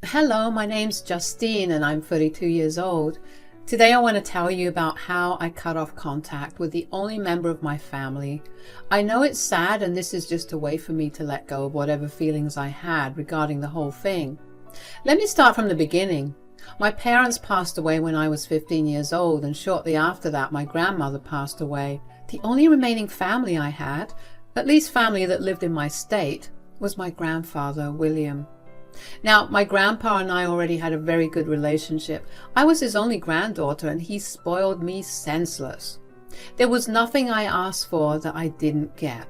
Hello, my name's Justine and I'm 32 years old. Today I want to tell you about how I cut off contact with the only member of my family. I know it's sad, and this is just a way for me to let go of whatever feelings I had regarding the whole thing. Let me start from the beginning. My parents passed away when I was 15 years old, and shortly after that my grandmother passed away. The only remaining family I had, at least family that lived in my state, was my grandfather, William. Now, my grandpa and I already had a very good relationship. I was his only granddaughter and he spoiled me senseless. There was nothing I asked for that I didn't get.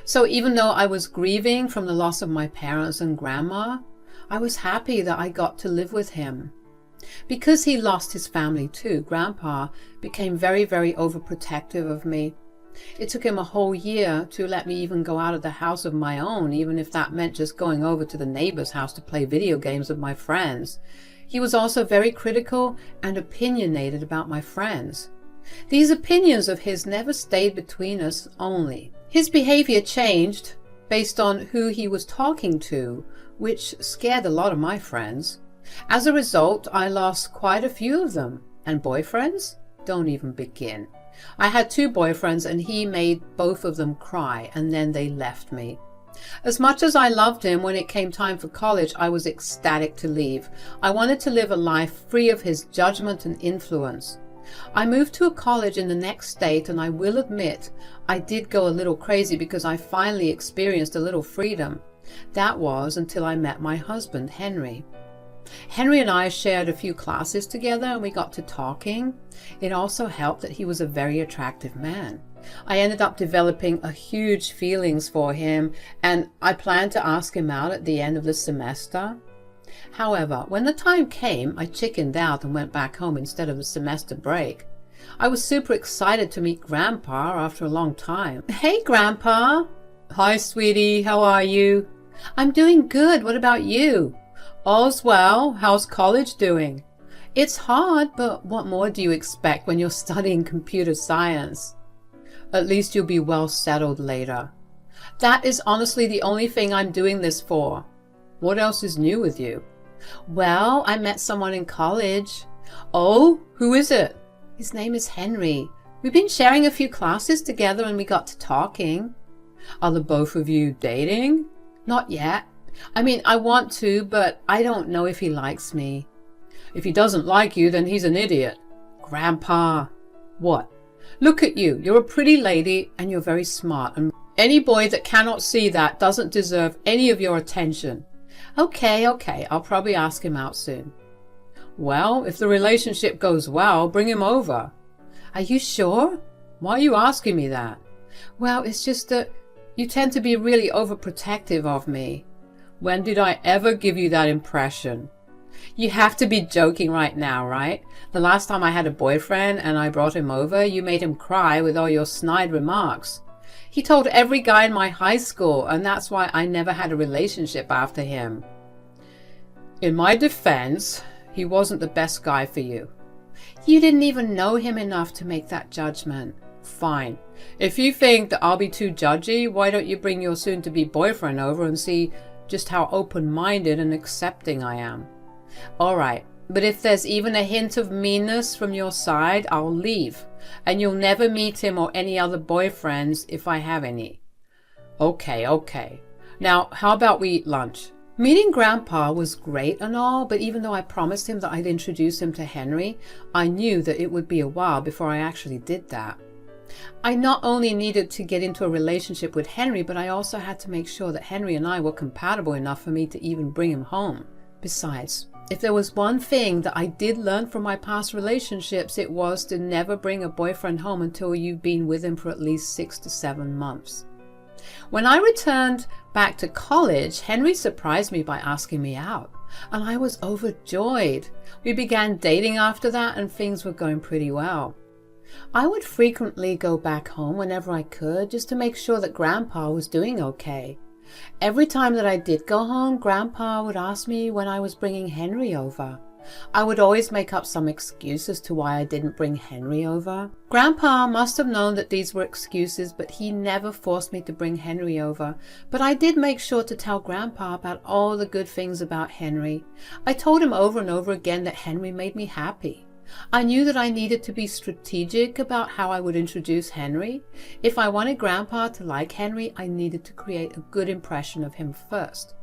So even though I was grieving from the loss of my parents and grandma, I was happy that I got to live with him. Because he lost his family too, Grandpa became very, very overprotective of me. It took him a whole year to let me even go out of the house of my own, even if that meant just going over to the neighbor's house to play video games with my friends. He was also very critical and opinionated about my friends. These opinions of his never stayed between us only. His behavior changed based on who he was talking to, which scared a lot of my friends. As a result, I lost quite a few of them. And boyfriends? Don't even begin. I had 2 boyfriends and he made both of them cry, and then they left me. As much as I loved him, when it came time for college, I was ecstatic to leave. I wanted to live a life free of his judgment and influence. I moved to a college in the next state, and I will admit I did go a little crazy because I finally experienced a little freedom. That was until I met my husband, Henry. Henry and I shared a few classes together and we got to talking. It also helped that he was a very attractive man. I ended up developing a huge feelings for him, and I planned to ask him out at the end of the semester. However, when the time came, I chickened out and went back home instead of the semester break. I was super excited to meet Grandpa after a long time. Hey, Grandpa. Hi, sweetie. How are you? I'm doing good. What about you? All's well. How's college doing? It's hard, but what more do you expect when you're studying computer science? At least you'll be well settled later. That is honestly the only thing I'm doing this for. What else is new with you? Well, I met someone in college. Oh, who is it? His name is Henry. We've been sharing a few classes together and we got to talking. Are the both of you dating? Not yet. I mean, I want to, but I don't know if he likes me. If he doesn't like you, then he's an idiot. Grandpa. What? Look at you. You're a pretty lady and you're very smart. And any boy that cannot see that doesn't deserve any of your attention. Okay. I'll probably ask him out soon. Well, if the relationship goes well, bring him over. Are you sure? Why are you asking me that? Well, it's just that you tend to be really overprotective of me. When did I ever give you that impression? You have to be joking right now, right? The last time I had a boyfriend and I brought him over, you made him cry with all your snide remarks. He told every guy in my high school, and that's why I never had a relationship after him. In my defense, he wasn't the best guy for you. You didn't even know him enough to make that judgment. Fine. If you think that I'll be too judgy, why don't you bring your soon-to-be boyfriend over and see just how open-minded and accepting I am? All right, but if there's even a hint of meanness from your side, I'll leave, and you'll never meet him or any other boyfriends if I have any. Okay. Now, how about we eat lunch? Meeting Grandpa was great and all, but even though I promised him that I'd introduce him to Henry, I knew that it would be a while before I actually did that. I not only needed to get into a relationship with Henry, but I also had to make sure that Henry and I were compatible enough for me to even bring him home. Besides, if there was one thing that I did learn from my past relationships, it was to never bring a boyfriend home until you've been with him for at least 6 to 7 months. When I returned back to college, Henry surprised me by asking me out, and I was overjoyed. We began dating after that, and things were going pretty well. I would frequently go back home whenever I could, just to make sure that Grandpa was doing okay. Every time that I did go home, Grandpa would ask me when I was bringing Henry over. I would always make up some excuse as to why I didn't bring Henry over. Grandpa must have known that these were excuses, but he never forced me to bring Henry over. But I did make sure to tell Grandpa about all the good things about Henry. I told him over and over again that Henry made me happy. I knew that I needed to be strategic about how I would introduce Henry. If I wanted Grandpa to like Henry, I needed to create a good impression of him first.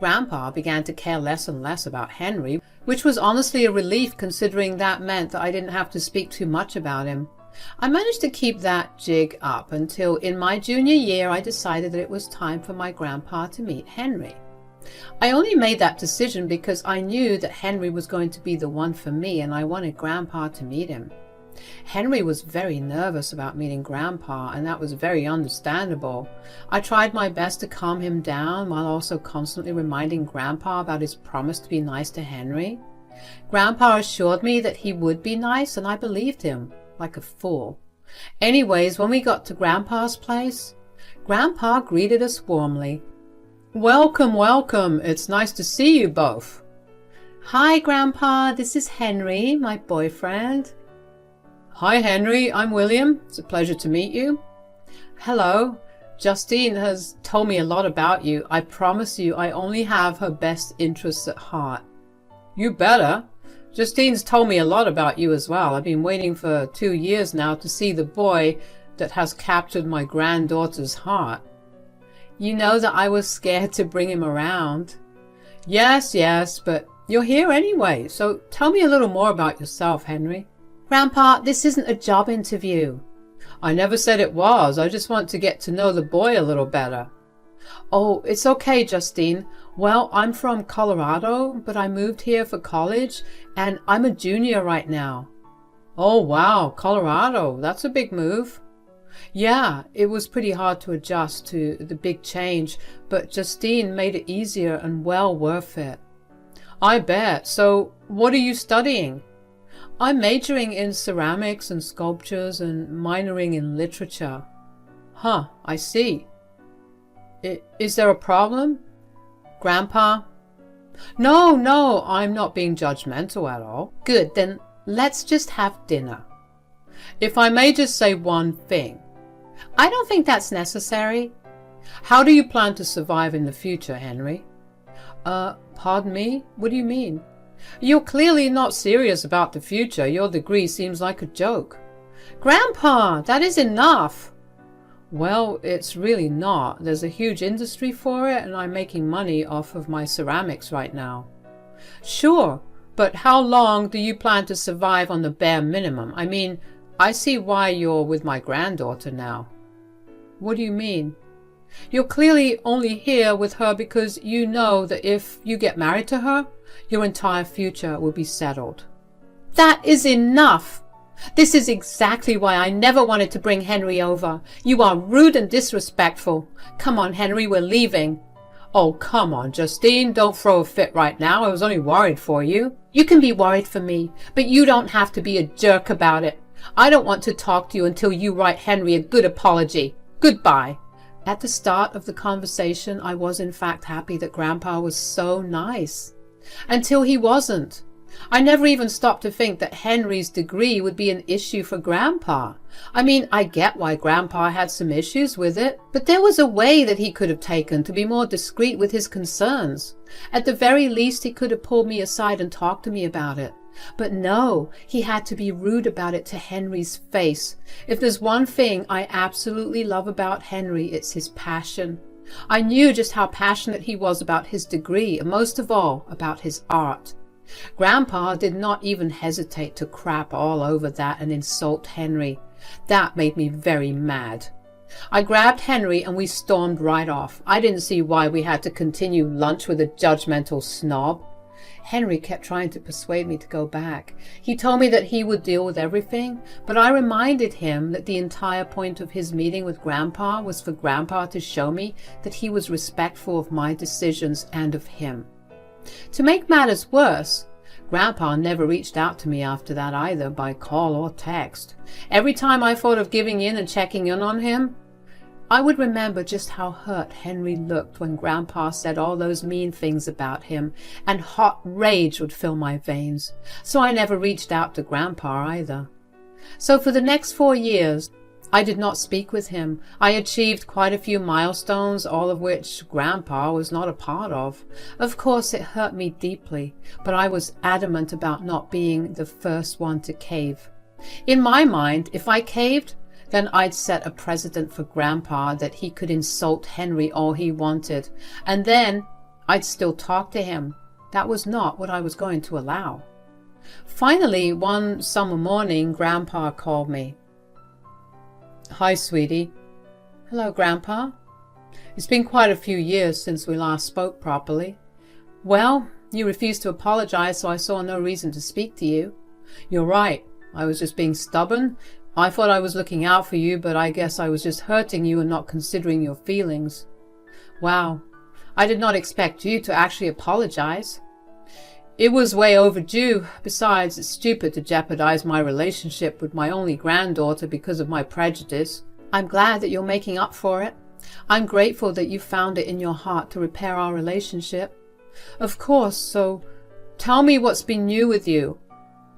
Grandpa began to care less and less about Henry, which was honestly a relief considering that meant that I didn't have to speak too much about him. I managed to keep that jig up until in my junior year I decided that it was time for my grandpa to meet Henry. I only made that decision because I knew that Henry was going to be the one for me and I wanted Grandpa to meet him. Henry was very nervous about meeting Grandpa, and that was very understandable. I tried my best to calm him down while also constantly reminding Grandpa about his promise to be nice to Henry. Grandpa assured me that he would be nice, and I believed him, like a fool. Anyways, when we got to Grandpa's place, Grandpa greeted us warmly. "Welcome, welcome. It's nice to see you both." "Hi, Grandpa. This is Henry, my boyfriend." "Hi, Henry. I'm William. It's a pleasure to meet you." "Hello. Justine has told me a lot about you. I promise you I only have her best interests at heart." "You better. Justine's told me a lot about you as well. I've been waiting for 2 years now to see the boy that has captured my granddaughter's heart." "You know that I was scared to bring him around." Yes, but you're here anyway, so tell me a little more about yourself, Henry." "Grandpa, this isn't a job interview." "I never said it was. I just want to get to know the boy a little better." "Oh, it's okay, Justine. Well, I'm from Colorado, but I moved here for college, and I'm a junior right now." "Oh, wow, Colorado. That's a big move." "Yeah, it was pretty hard to adjust to the big change, but Justine made it easier and well worth it." "I bet. So, what are you studying?" "I'm majoring in ceramics and sculptures and minoring in literature." "Huh, I see. Is there a problem?" "Grandpa?" No, I'm not being judgmental at all." "Good, then let's just have dinner." "If I may just say one thing." "I don't think that's necessary." "How do you plan to survive in the future, Henry?" Pardon me? What do you mean?" "You're clearly not serious about the future. Your degree seems like a joke." "Grandpa, that is enough." "Well, it's really not. There's a huge industry for it, and I'm making money off of my ceramics right now." "Sure, but how long do you plan to survive on the bare minimum? I mean, I see why you're with my granddaughter now." "What do you mean?" "You're clearly only here with her because you know that if you get married to her, your entire future will be settled." "That is enough! This is exactly why I never wanted to bring Henry over. You are rude and disrespectful. Come on, Henry, we're leaving." "Oh, come on, Justine. Don't throw a fit right now. I was only worried for you." "You can be worried for me, but you don't have to be a jerk about it. I don't want to talk to you until you write Henry a good apology. Goodbye." At the start of the conversation, I was in fact happy that Grandpa was so nice. Until he wasn't. I never even stopped to think that Henry's degree would be an issue for Grandpa. I mean, I get why Grandpa had some issues with it, but there was a way that he could have taken to be more discreet with his concerns. At the very least, he could have pulled me aside and talked to me about it. But no, he had to be rude about it to Henry's face. If there's one thing I absolutely love about Henry, it's his passion. I knew just how passionate he was about his degree, and most of all, about his art. Grandpa did not even hesitate to crap all over that and insult Henry. That made me very mad. I grabbed Henry and we stormed right off. I didn't see why we had to continue lunch with a judgmental snob. Henry kept trying to persuade me to go back. He told me that he would deal with everything, but I reminded him that the entire point of his meeting with Grandpa was for Grandpa to show me that he was respectful of my decisions and of him. To make matters worse, Grandpa never reached out to me after that either, by call or text. Every time I thought of giving in and checking in on him, I would remember just how hurt Henry looked when Grandpa said all those mean things about him, and hot rage would fill my veins, so I never reached out to Grandpa either. So for the next 4 years, I did not speak with him. I achieved quite a few milestones, all of which Grandpa was not a part of. Of course, it hurt me deeply, but I was adamant about not being the first one to cave. In my mind, if I caved, then I'd set a precedent for Grandpa that he could insult Henry all he wanted, and then I'd still talk to him. That was not what I was going to allow. Finally, one summer morning, Grandpa called me. "Hi, sweetie." "Hello, Grandpa. It's been quite a few years since we last spoke properly." "Well, you refused to apologize, so I saw no reason to speak to you." "You're right. I was just being stubborn. I thought I was looking out for you, but I guess I was just hurting you and not considering your feelings." "Wow. I did not expect you to actually apologize." "It was way overdue. Besides, it's stupid to jeopardize my relationship with my only granddaughter because of my prejudice." "I'm glad that you're making up for it. I'm grateful that you found it in your heart to repair our relationship." "Of course. So tell me what's been new with you."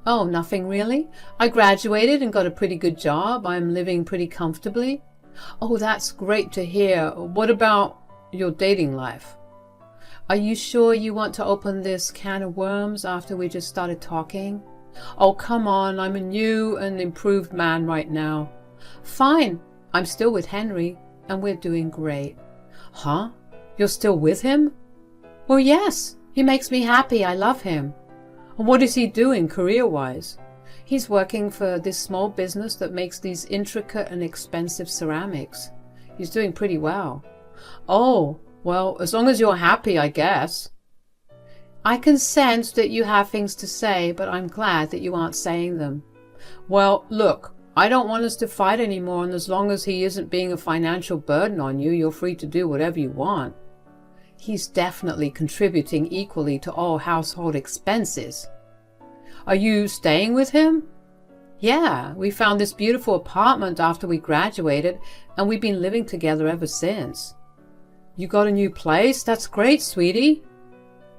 "Oh, nothing really. I graduated and got a pretty good job. I'm living pretty comfortably." "Oh, that's great to hear. What about your dating life?" "Are you sure you want to open this can of worms after we just started talking?" "Oh, come on. I'm a new and improved man right now." "Fine. I'm still with Henry, and we're doing great." "Huh? You're still with him?" "Well, yes. He makes me happy. I love him." "And what is he doing career-wise?" "He's working for this small business that makes these intricate and expensive ceramics. He's doing pretty well." "Oh, well, as long as you're happy, I guess." "I can sense that you have things to say, but I'm glad that you aren't saying them." "Well, look, I don't want us to fight anymore, and as long as he isn't being a financial burden on you, you're free to do whatever you want." "He's definitely contributing equally to all household expenses." "Are you staying with him?" "Yeah, we found this beautiful apartment after we graduated, and we've been living together ever since." "You got a new place? That's great, sweetie."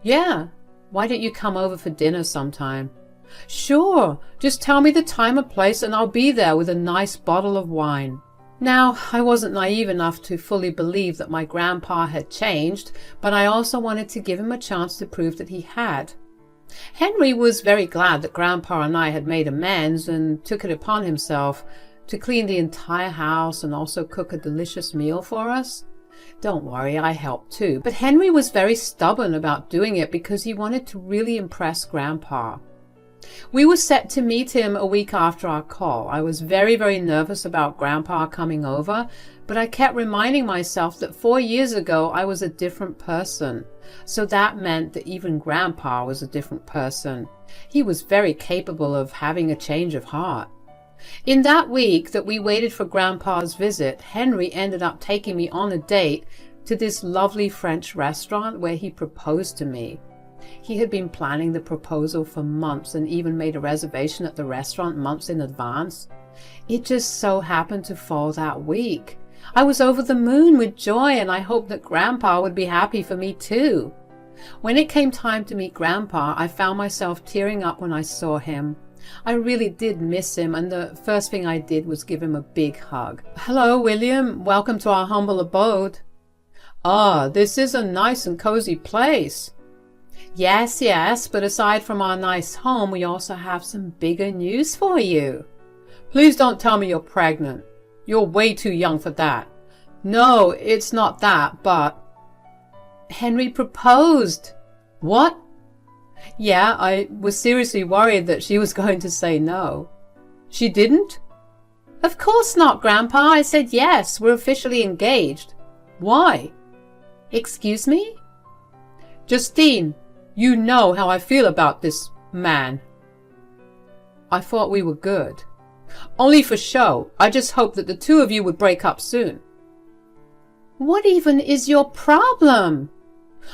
"Yeah. Why don't you come over for dinner sometime?" "Sure. Just tell me the time and place, and I'll be there with a nice bottle of wine." Now, I wasn't naive enough to fully believe that my grandpa had changed, but I also wanted to give him a chance to prove that he had. Henry was very glad that Grandpa and I had made amends and took it upon himself to clean the entire house and also cook a delicious meal for us. Don't worry, I helped too, but Henry was very stubborn about doing it because he wanted to really impress Grandpa. We were set to meet him a week after our call. I was very, very nervous about Grandpa coming over, but I kept reminding myself that 4 years ago I was a different person. So that meant that even Grandpa was a different person. He was very capable of having a change of heart. In that week that we waited for Grandpa's visit, Henry ended up taking me on a date to this lovely French restaurant where he proposed to me. He had been planning the proposal for months and even made a reservation at the restaurant months in advance. It just so happened to fall that week. I was over the moon with joy, and I hoped that Grandpa would be happy for me too. When it came time to meet Grandpa, I found myself tearing up when I saw him. I really did miss him, and the first thing I did was give him a big hug. "Hello, William. Welcome to our humble abode." "Ah, this is a nice and cozy place." Yes, but aside from our nice home, we also have some bigger news for you." "Please don't tell me you're pregnant. You're way too young for that." "No, it's not that, but—" "Henry proposed." "What?" "Yeah, I was seriously worried that she was going to say no." "She didn't?" "Of course not, Grandpa. I said yes. We're officially engaged." "Why?" "Excuse me?" "Justine, you know how I feel about this man." "I thought we were good." "Only for show. I just hoped that the two of you would break up soon." "What even is your problem?"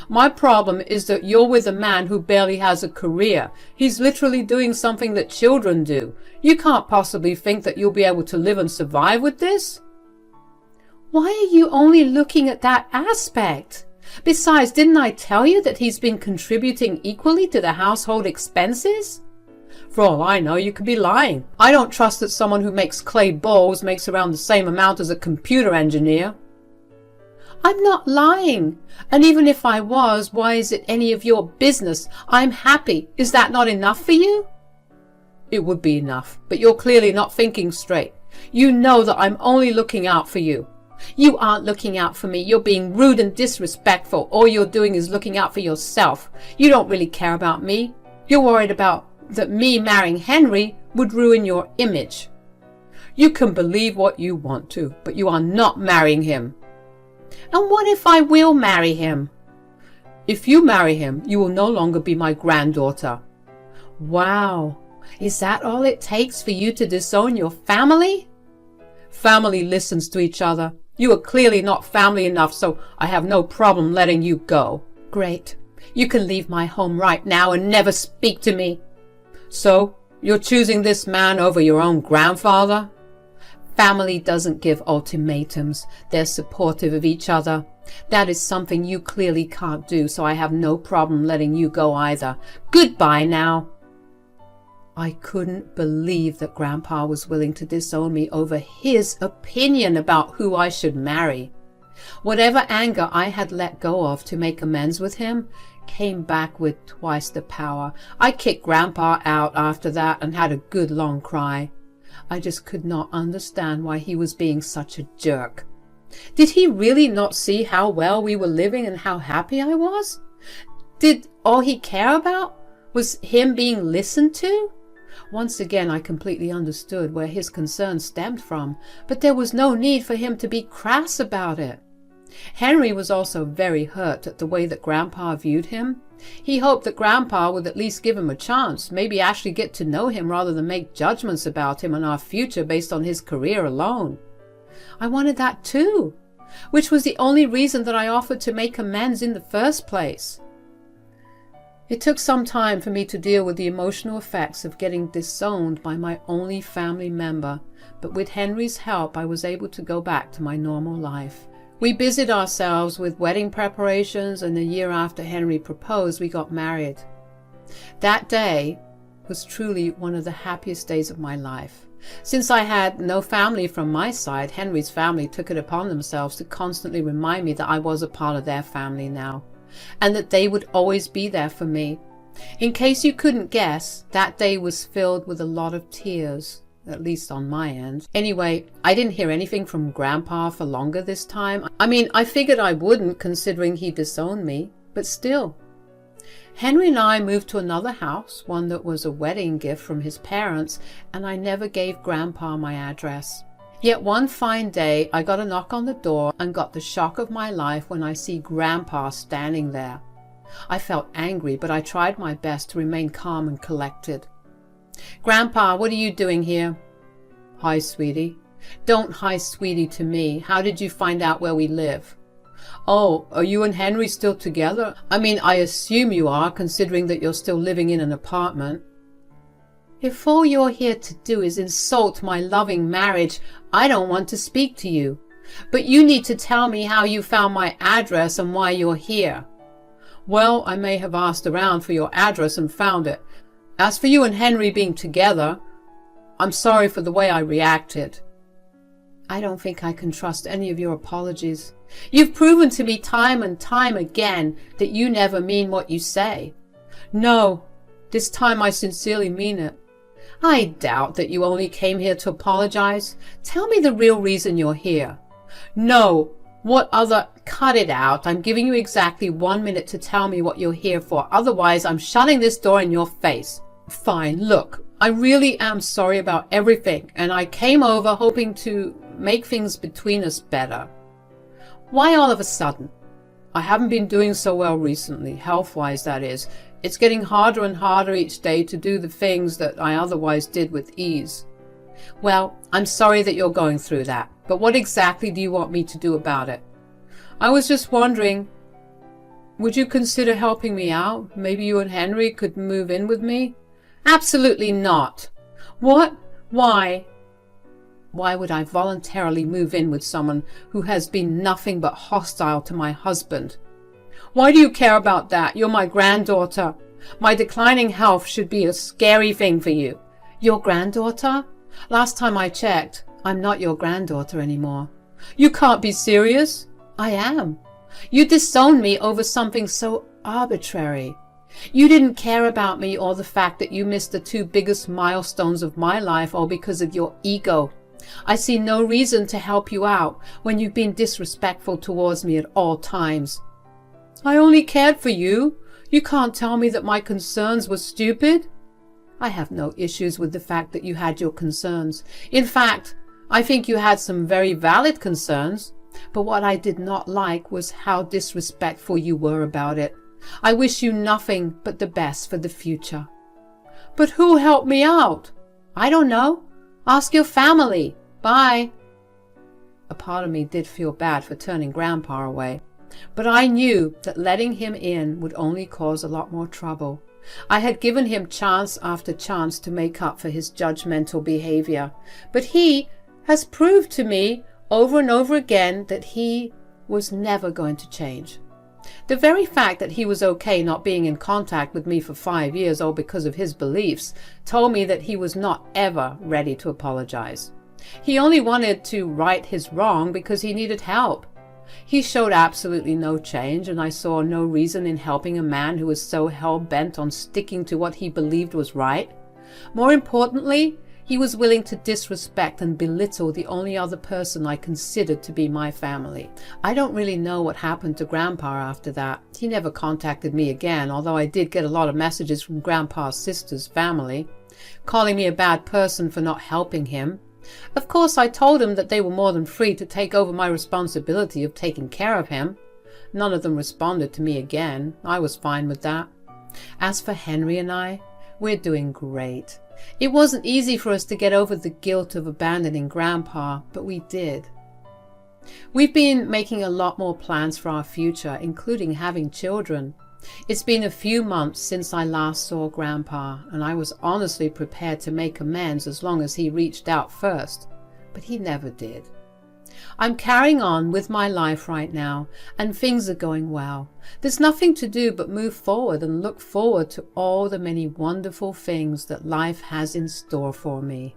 "My problem is that you're with a man who barely has a career. He's literally doing something that children do. You can't possibly think that you'll be able to live and survive with this." Why are you only looking at that aspect? Besides, didn't I tell you that he's been contributing equally to the household expenses? For all I know, you could be lying. I don't trust that someone who makes clay bowls makes around the same amount as a computer engineer. I'm not lying. And even if I was, why is it any of your business? I'm happy. Is that not enough for you? It would be enough, but you're clearly not thinking straight. You know that I'm only looking out for you. You aren't looking out for me. You're being rude and disrespectful. All you're doing is looking out for yourself. You don't really care about me. You're worried about that me marrying Henry would ruin your image. You can believe what you want to, but you are not marrying him. And what if I will marry him? If you marry him, you will no longer be my granddaughter. Wow. Is that all it takes for you to disown your family? Family listens to each other. You are clearly not family enough, so I have no problem letting you go. Great. You can leave my home right now and never speak to me. So, you're choosing this man over your own grandfather? Family doesn't give ultimatums. They're supportive of each other. That is something you clearly can't do, so I have no problem letting you go either. Goodbye now. I couldn't believe that Grandpa was willing to disown me over his opinion about who I should marry. Whatever anger I had let go of to make amends with him came back with twice the power. I kicked Grandpa out after that and had a good long cry. I just could not understand why he was being such a jerk. Did he really not see how well we were living and how happy I was? Did all he care about was him being listened to? Once again, I completely understood where his concern stemmed from, but there was no need for him to be crass about it. Henry was also very hurt at the way that Grandpa viewed him. He hoped that Grandpa would at least give him a chance, maybe actually get to know him rather than make judgments about him and our future based on his career alone. I wanted that too, which was the only reason that I offered to make amends in the first place. It took some time for me to deal with the emotional effects of getting disowned by my only family member, but with Henry's help I was able to go back to my normal life. We busied ourselves with wedding preparations, and a year after Henry proposed, we got married. That day was truly one of the happiest days of my life. Since I had no family from my side, Henry's family took it upon themselves to constantly remind me that I was a part of their family now, and that they would always be there for me. In case you couldn't guess, that day was filled with a lot of tears, at least on my end. Anyway, I didn't hear anything from Grandpa for longer this time. I mean, I figured I wouldn't, considering he disowned me, but still. Henry and I moved to another house, one that was a wedding gift from his parents, and I never gave Grandpa my address. Yet one fine day, I got a knock on the door and got the shock of my life when I see Grandpa standing there. I felt angry, but I tried my best to remain calm and collected. Grandpa, what are you doing here? Hi, sweetie. Don't hi, sweetie to me. How did you find out where we live? Oh, are you and Henry still together? I mean, I assume you are, considering that you're still living in an apartment. If all you're here to do is insult my loving marriage, I don't want to speak to you. But you need to tell me how you found my address and why you're here. Well, I may have asked around for your address and found it. As for you and Henry being together, I'm sorry for the way I reacted. I don't think I can trust any of your apologies. You've proven to me time and time again that you never mean what you say. No, this time I sincerely mean it. I doubt that you only came here to apologize. Tell me the real reason you're here. No, what other... Cut it out. I'm giving you exactly 1 minute to tell me what you're here for. Otherwise, I'm shutting this door in your face. Fine, look, I really am sorry about everything, and I came over hoping to make things between us better. Why all of a sudden? I haven't been doing so well recently, health-wise that is. It's getting harder and harder each day to do the things that I otherwise did with ease. Well, I'm sorry that you're going through that, but what exactly do you want me to do about it? I was just wondering, would you consider helping me out? Maybe you and Henry could move in with me? Absolutely not. What? Why? Why would I voluntarily move in with someone who has been nothing but hostile to my husband? Why do you care about that? You're my granddaughter. My declining health should be a scary thing for you. Your granddaughter? Last time I checked, I'm not your granddaughter anymore. You can't be serious. I am. You disowned me over something so arbitrary. You didn't care about me or the fact that you missed the two biggest milestones of my life all because of your ego. I see no reason to help you out when you've been disrespectful towards me at all times. I only cared for you. You can't tell me that my concerns were stupid. I have no issues with the fact that you had your concerns. In fact, I think you had some very valid concerns. But what I did not like was how disrespectful you were about it. I wish you nothing but the best for the future. But who helped me out? I don't know. Ask your family. Bye. A part of me did feel bad for turning Grandpa away, but I knew that letting him in would only cause a lot more trouble. I had given him chance after chance to make up for his judgmental behavior, but he has proved to me over and over again that he was never going to change. The very fact that he was okay not being in contact with me for 5 years, all because of his beliefs, told me that he was not ever ready to apologize. He only wanted to right his wrong because he needed help. He showed absolutely no change, and I saw no reason in helping a man who was so hell-bent on sticking to what he believed was right. More importantly, he was willing to disrespect and belittle the only other person I considered to be my family. I don't really know what happened to Grandpa after that. He never contacted me again, although I did get a lot of messages from Grandpa's sister's family, calling me a bad person for not helping him. Of course, I told him that they were more than free to take over my responsibility of taking care of him. None of them responded to me again. I was fine with that. As for Henry and I, we're doing great. It wasn't easy for us to get over the guilt of abandoning Grandpa, but we did. We've been making a lot more plans for our future, including having children. It's been a few months since I last saw Grandpa, and I was honestly prepared to make amends as long as he reached out first, but he never did. I'm carrying on with my life right now, and things are going well. There's nothing to do but move forward and look forward to all the many wonderful things that life has in store for me.